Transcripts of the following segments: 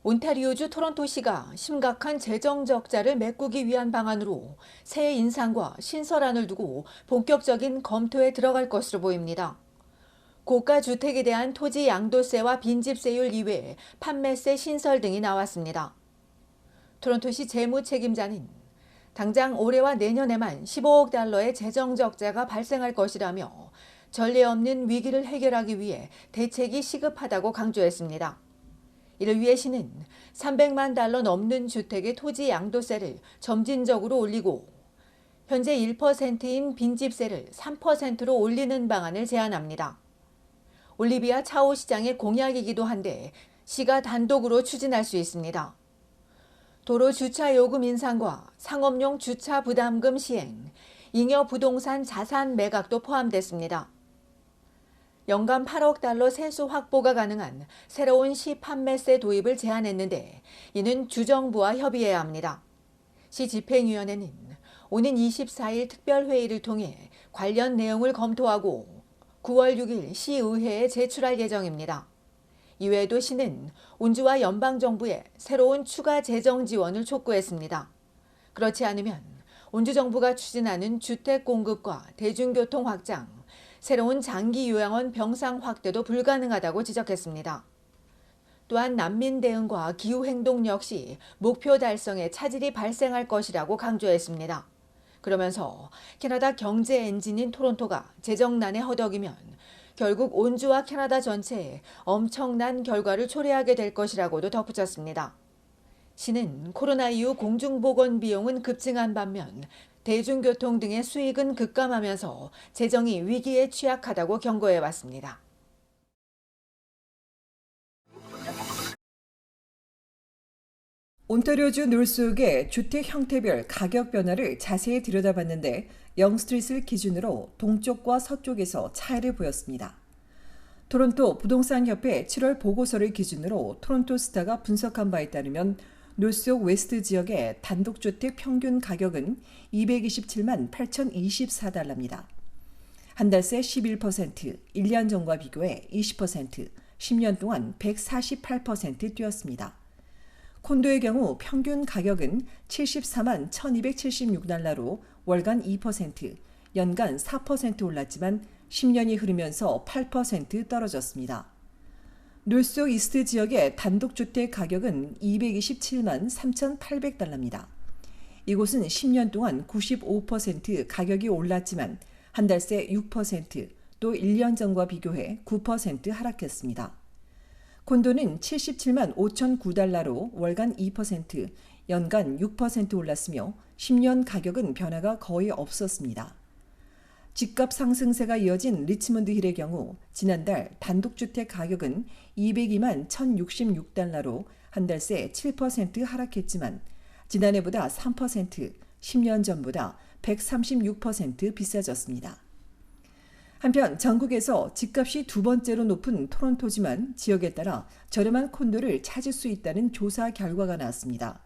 온타리오주 토론토시가 심각한 재정 적자를 메꾸기 위한 방안으로 세액 인상과 신설안을 두고 본격적인 검토에 들어갈 것으로 보입니다. 고가 주택에 대한 토지 양도세와 빈집세율 이외에 판매세 신설 등이 나왔습니다. 토론토시 재무 책임자는 당장 올해와 내년에만 15억 달러의 재정 적자가 발생할 것이라며 전례 없는 위기를 해결하기 위해 대책이 시급하다고 강조했습니다. 이를 위해 시는 300만 달러 넘는 주택의 토지 양도세를 점진적으로 올리고 현재 1%인 빈집세를 3%로 올리는 방안을 제안합니다. 올리비아 차오 시장의 공약이기도 한데 시가 단독으로 추진할 수 있습니다. 도로 주차 요금 인상과 상업용 주차 부담금 시행, 잉여 부동산 자산 매각도 포함됐습니다. 연간 8억 달러 세수 확보가 가능한 새로운 시 판매세 도입을 제안했는데 이는 주정부와 협의해야 합니다. 시 집행위원회는 오는 24일 특별회의를 통해 관련 내용을 검토하고 9월 6일 시의회에 제출할 예정입니다. 이외에도 시는 온주와 연방정부에 새로운 추가 재정 지원을 촉구했습니다. 그렇지 않으면 온주 정부가 추진하는 주택 공급과 대중교통 확장, 새로운 장기 요양원 병상 확대도 불가능하다고 지적했습니다. 또한 난민 대응과 기후행동 역시 목표 달성에 차질이 발생할 것이라고 강조했습니다. 그러면서 캐나다 경제 엔진인 토론토가 재정난에 허덕이면 결국 온주와 캐나다 전체에 엄청난 결과를 초래하게 될 것이라고도 덧붙였습니다. 시는 코로나 이후 공중보건 비용은 급증한 반면 대중교통 등의 수익은 급감하면서 재정이 위기에 취약하다고 경고해왔습니다. 온타리오주 놀스옥의 주택 형태별 가격 변화를 자세히 들여다봤는데 영스트리트를 기준으로 동쪽과 서쪽에서 차이를 보였습니다. 토론토 부동산협회 7월 보고서를 기준으로 토론토 스타가 분석한 바에 따르면 놀스옥 웨스트 지역의 단독주택 평균 가격은 227만 8,024달러입니다. 한 달 새 11%, 1년 전과 비교해 20%, 10년 동안 148% 뛰었습니다. 콘도의 경우 평균 가격은 74만 1,276달러로 월간 2%, 연간 4% 올랐지만 10년이 흐르면서 8% 떨어졌습니다. 놀스옥 이스트 지역의 단독주택 가격은 227만 3,800달러입니다. 이곳은 10년 동안 95% 가격이 올랐지만 한 달 새 6%, 또 1년 전과 비교해 9% 하락했습니다. 콘도는 77만 5,009달러로 월간 2%, 연간 6% 올랐으며 10년 가격은 변화가 거의 없었습니다. 집값 상승세가 이어진 리치몬드 힐의 경우 지난달 단독주택 가격은 202만 1,066달러로 한 달 새 7% 하락했지만 지난해보다 3%, 10년 전보다 136% 비싸졌습니다. 한편 전국에서 집값이 두 번째로 높은 토론토지만 지역에 따라 저렴한 콘도를 찾을 수 있다는 조사 결과가 나왔습니다.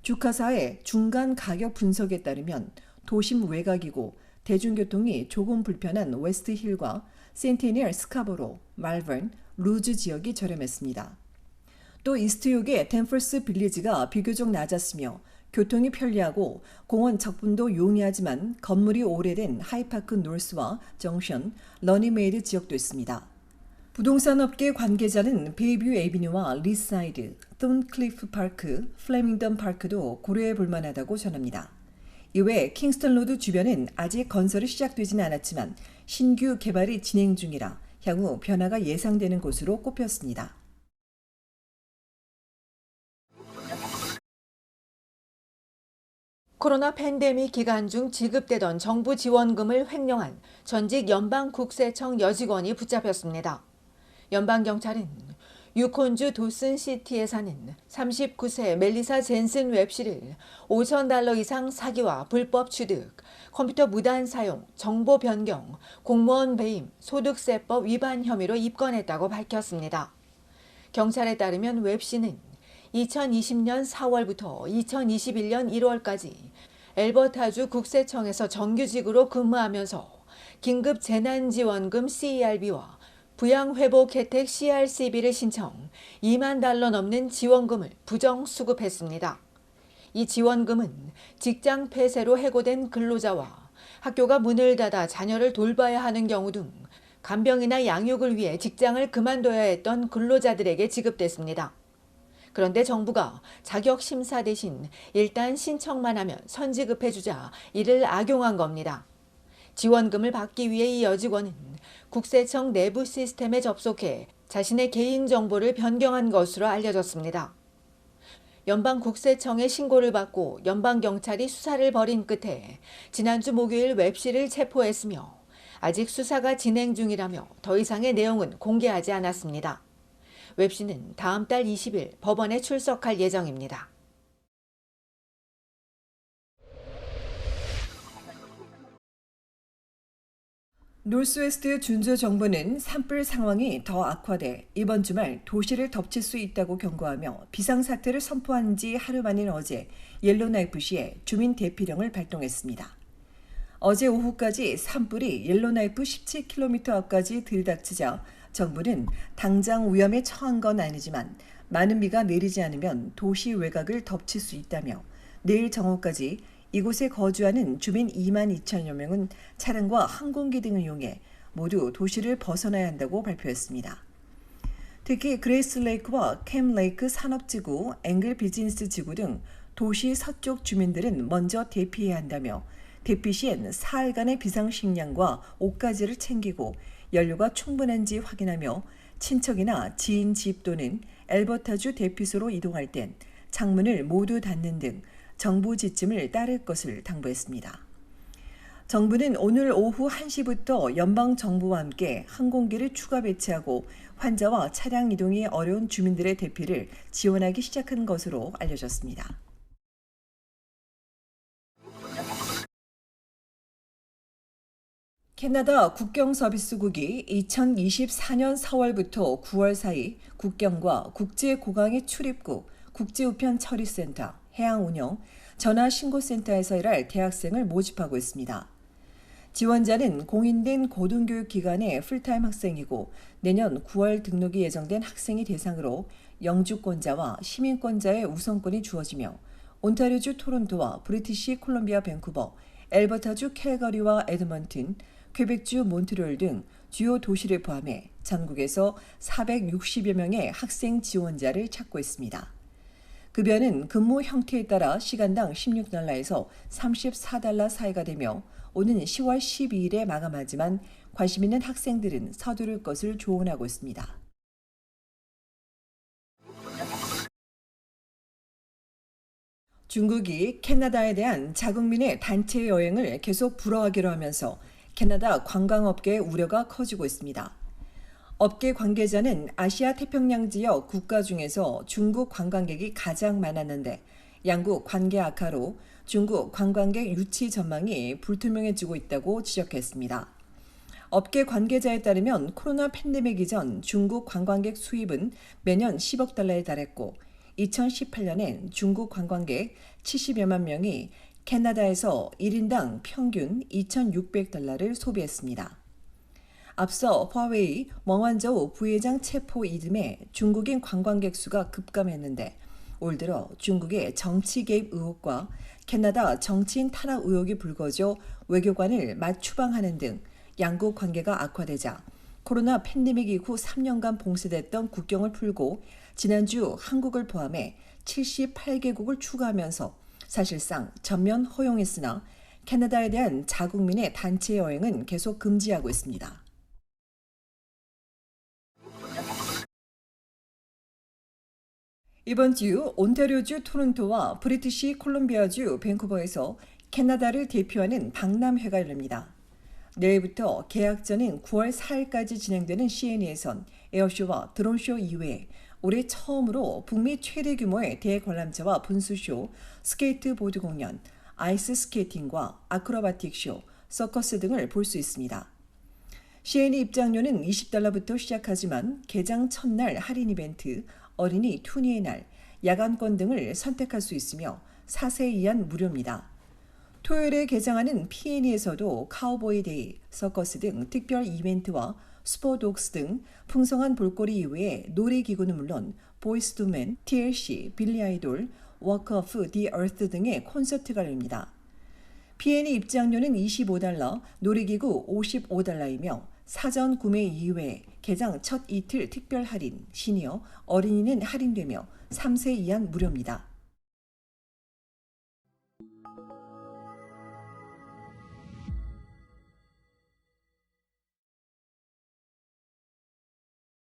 주가사의 중간 가격 분석에 따르면 도심 외곽이고 대중교통이 조금 불편한 웨스트힐과 센티니얼 스카보로, 말번, 루즈 지역이 저렴했습니다. 또 이스트욕의 댄퍼스 빌리지가 비교적 낮았으며 교통이 편리하고 공원 접근도 용이하지만 건물이 오래된 하이파크 노스와 정션, 러니메이드 지역도 있습니다. 부동산 업계 관계자는 베이뷰 에비뉴와 리사이드, 톤클리프 파크, 플레밍던 파크도 고려해 볼 만하다고 전합니다. 이외 킹스턴 로드 주변은 아직 건설이 시작되지는 않았지만 신규 개발이 진행 중이라 향후 변화가 예상되는 곳으로 꼽혔습니다. 코로나 팬데믹 기간 중 지급되던 정부 지원금을 횡령한 전직 연방국세청 여직원이 붙잡혔습니다. 연방경찰은 유콘주 도슨시티에 사는 39세 멜리사 젠슨 웹씨를 $5,000 이상 사기와 불법 취득, 컴퓨터 무단 사용, 정보 변경, 공무원 배임, 소득세법 위반 혐의로 입건했다고 밝혔습니다. 경찰에 따르면 웹씨는 2020년 4월부터 2021년 1월까지 엘버타주 국세청에서 정규직으로 근무하면서 긴급 재난지원금 CERB와 부양회복 혜택 CRCB를 신청, 2만 달러 넘는 지원금을 부정 수급했습니다. 이 지원금은 직장 폐쇄로 해고된 근로자와 학교가 문을 닫아 자녀를 돌봐야 하는 경우 등 간병이나 양육을 위해 직장을 그만둬야 했던 근로자들에게 지급됐습니다. 그런데 정부가 자격 심사 대신 일단 신청만 하면 선지급해주자 이를 악용한 겁니다. 지원금을 받기 위해 이 여직원은 국세청 내부 시스템에 접속해 자신의 개인정보를 변경한 것으로 알려졌습니다. 연방국세청에 신고를 받고 연방경찰이 수사를 벌인 끝에 지난주 목요일 웹씨를 체포했으며 아직 수사가 진행 중이라며 더 이상의 내용은 공개하지 않았습니다. 웹씨는 다음 달 20일 법원에 출석할 예정입니다. 노스웨스트 준주 정부는 산불 상황이 더 악화돼 이번 주말 도시를 덮칠 수 있다고 경고하며 비상사태를 선포한 지 하루 만인 어제 옐로나이프시에 주민 대피령을 발동했습니다. 어제 오후까지 산불이 옐로나이프 17km 앞까지 들이닥치자 정부는 당장 위험에 처한 건 아니지만 많은 비가 내리지 않으면 도시 외곽을 덮칠 수 있다며 내일 정오까지 이곳에 거주하는 주민 2만 2천여 명은 차량과 항공기 등을 이용해 모두 도시를 벗어나야 한다고 발표했습니다. 특히 그레이스 레이크와 캠 레이크 산업지구, 앵글 비즈니스 지구 등 도시 서쪽 주민들은 먼저 대피해야 한다며 대피 시엔 사흘간의 비상식량과 옷가지를 챙기고 연료가 충분한지 확인하며 친척이나 지인 집 또는 엘버타주 대피소로 이동할 땐 창문을 모두 닫는 등 정부 지침을 따를 것을 당부했습니다. 정부는 오늘 오후 1시부터 연방정부와 함께 항공기를 추가 배치하고 환자와 차량 이동이 어려운 주민들의 대피를 지원하기 시작한 것으로 알려졌습니다. 캐나다 국경서비스국이 2024년 4월부터 9월 사이 국경과 국제고강의 출입국, 국제우편 처리센터, 해양운영, 전화신고센터에서 일할 대학생을 모집하고 있습니다. 지원자는 공인된 고등교육기관의 풀타임 학생이고 내년 9월 등록이 예정된 학생이 대상으로 영주권자와 시민권자의 우선권이 주어지며 온타리오주 토론토와 브리티시 콜럼비아 밴쿠버, 엘버타주 캘거리와 에드먼튼, 퀘벡주 몬트리올 등 주요 도시를 포함해 전국에서 460여 명의 학생 지원자를 찾고 있습니다. 급여는 근무 형태에 따라 시간당 $16에서 $34 사이가 되며 오는 10월 12일에 마감하지만 관심 있는 학생들은 서두를 것을 조언하고 있습니다. 중국이 캐나다에 대한 자국민의 단체 여행을 계속 불허하기로 하면서 캐나다 관광업계의 우려가 커지고 있습니다. 업계 관계자는 아시아 태평양 지역 국가 중에서 중국 관광객이 가장 많았는데 양국 관계 악화로 중국 관광객 유치 전망이 불투명해지고 있다고 지적했습니다. 업계 관계자에 따르면 코로나 팬데믹 이전 중국 관광객 수입은 매년 10억 달러에 달했고 2018년엔 중국 관광객 70여만 명이 캐나다에서 1인당 평균 $2,600를 소비했습니다. 앞서 화웨이 멍완저우 부회장 체포 이듬해 중국인 관광객 수가 급감했는데 올 들어 중국의 정치 개입 의혹과 캐나다 정치인 탄압 의혹이 불거져 외교관을 맞추방하는 등 양국 관계가 악화되자 코로나 팬데믹 이후 3년간 봉쇄됐던 국경을 풀고 지난주 한국을 포함해 78개국을 추가하면서 사실상 전면 허용했으나 캐나다에 대한 자국민의 단체 여행은 계속 금지하고 있습니다. 이번 주 온타리오주 토론토와 브리티시 콜롬비아주 밴쿠버에서 캐나다를 대표하는 박람회가 열립니다. 내일부터 개학전인 9월 4일까지 진행되는 CNE에선 에어쇼와 드론쇼 이외에 올해 처음으로 북미 최대 규모의 대관람차와 분수쇼, 스케이트보드 공연, 아이스 스케이팅과 아크로바틱 쇼, 서커스 등을 볼 수 있습니다. CNE 입장료는 $20부터 시작하지만 개장 첫날 할인 이벤트, 어린이 투니의 날, 야간권 등을 선택할 수 있으며 4세 이하는 무료입니다. 토요일에 개장하는 P&E에서도 카우보이 데이, 서커스 등 특별 이벤트와 스포독스 등 풍성한 볼거리 이외에 놀이기구는 물론 보이스 투 맨, TLC, 빌리 아이돌, 워크 오프 디 얼스 등의 콘서트가 열립니다. P&E 입장료는 $25, 놀이기구 $55이며 사전 구매 이후에 개장 첫 이틀 특별 할인, 시니어, 어린이는 할인되며 3세 이하는 무료입니다.